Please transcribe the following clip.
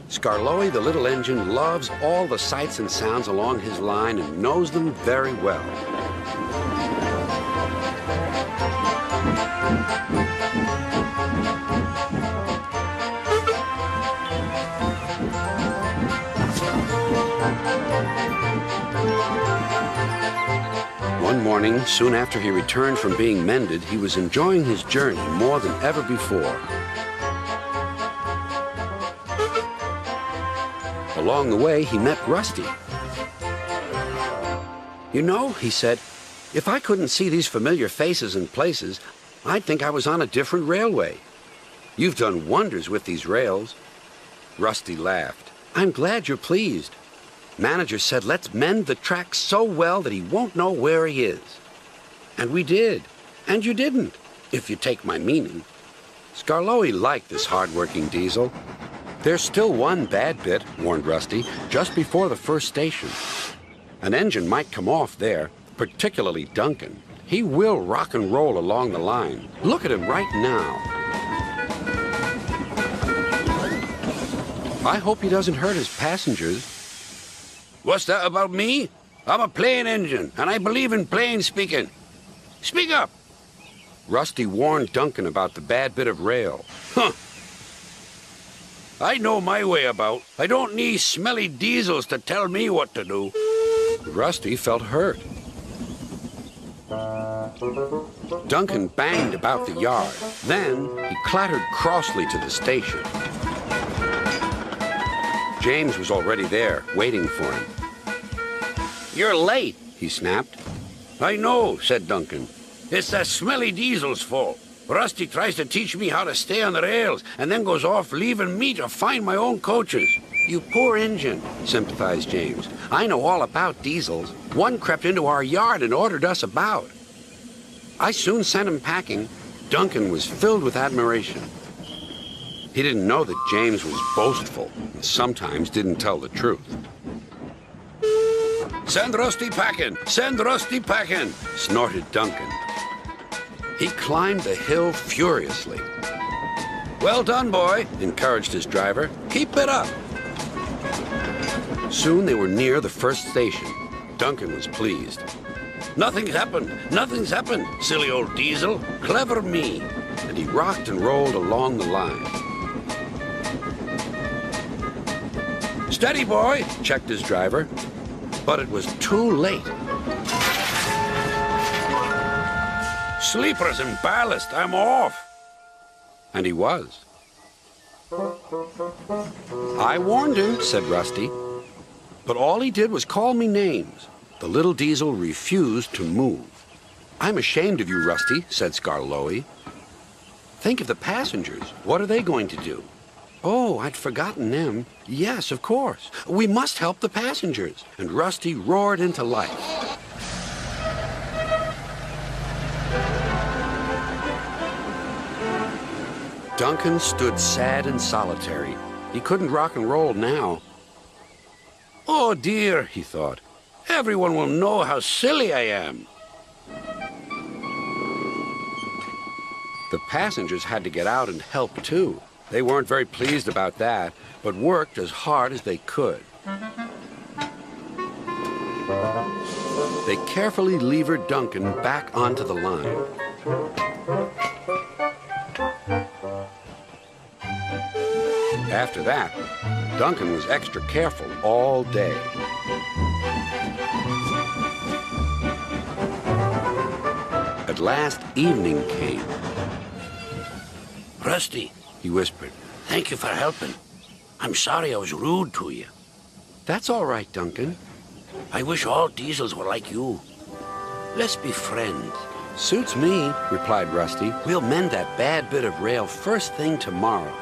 Skarloey, the little engine, loves all the sights and sounds along his line and knows them very well. One morning, soon after he returned from being mended, he was enjoying his journey more than ever before. Along the way, he met Rusty. "You know," he said, "if I couldn't see these familiar faces and places, I'd think I was on a different railway. You've done wonders with these rails." Rusty laughed. "I'm glad you're pleased. Manager said let's mend the track so well that he won't know where he is. And we did. And you didn't, if you take my meaning." Skarloey liked this hard-working diesel. "There's still one bad bit," warned Rusty, "just before the first station. An engine might come off there, particularly Duncan. He will rock and roll along the line. Look at him right now. I hope he doesn't hurt his passengers." "What's that about me? I'm a plain engine, and I believe in plain speaking. Speak up." Rusty warned Duncan about the bad bit of rail. "Huh. I know my way about. I don't need smelly diesels to tell me what to do." Rusty felt hurt. Duncan banged about the yard. Then he clattered crossly to the station. James was already there, waiting for him. "You're late," he snapped. "I know," said Duncan. "It's that smelly diesel's fault. Rusty tries to teach me how to stay on the rails and then goes off leaving me to find my own coaches." "You poor engine," sympathized James. "I know all about diesels. One crept into our yard and ordered us about. I soon sent him packing." Duncan was filled with admiration. He didn't know that James was boastful and sometimes didn't tell the truth. "Send Rusty packing! Send Rusty packing!" snorted Duncan. He climbed the hill furiously. "Well done, boy," encouraged his driver. "Keep it up." Soon they were near the first station. Duncan was pleased. "Nothing's happened! Nothing's happened, silly old diesel! Clever me!" And he rocked and rolled along the line. "Steady, boy," checked his driver. But it was too late. "Sleepers and ballast, I'm off." And he was. "I warned him," said Rusty. "But all he did was call me names." The little diesel refused to move. "I'm ashamed of you, Rusty," said Skarloey. "Think of the passengers. What are they going to do?" "Oh, I'd forgotten them. Yes, of course. We must help the passengers." And Rusty roared into life. Duncan stood sad and solitary. He couldn't rock and roll now. "Oh, dear," he thought. "Everyone will know how silly I am." The passengers had to get out and help, too. They weren't very pleased about that, but worked as hard as they could. They carefully levered Duncan back onto the line. After that, Duncan was extra careful all day. At last, evening came. "Rusty," he whispered, "thank you for helping. I'm sorry I was rude to you." "That's all right, Duncan." "I wish all diesels were like you. Let's be friends." "Suits me," replied Rusty. "We'll mend that bad bit of rail first thing tomorrow."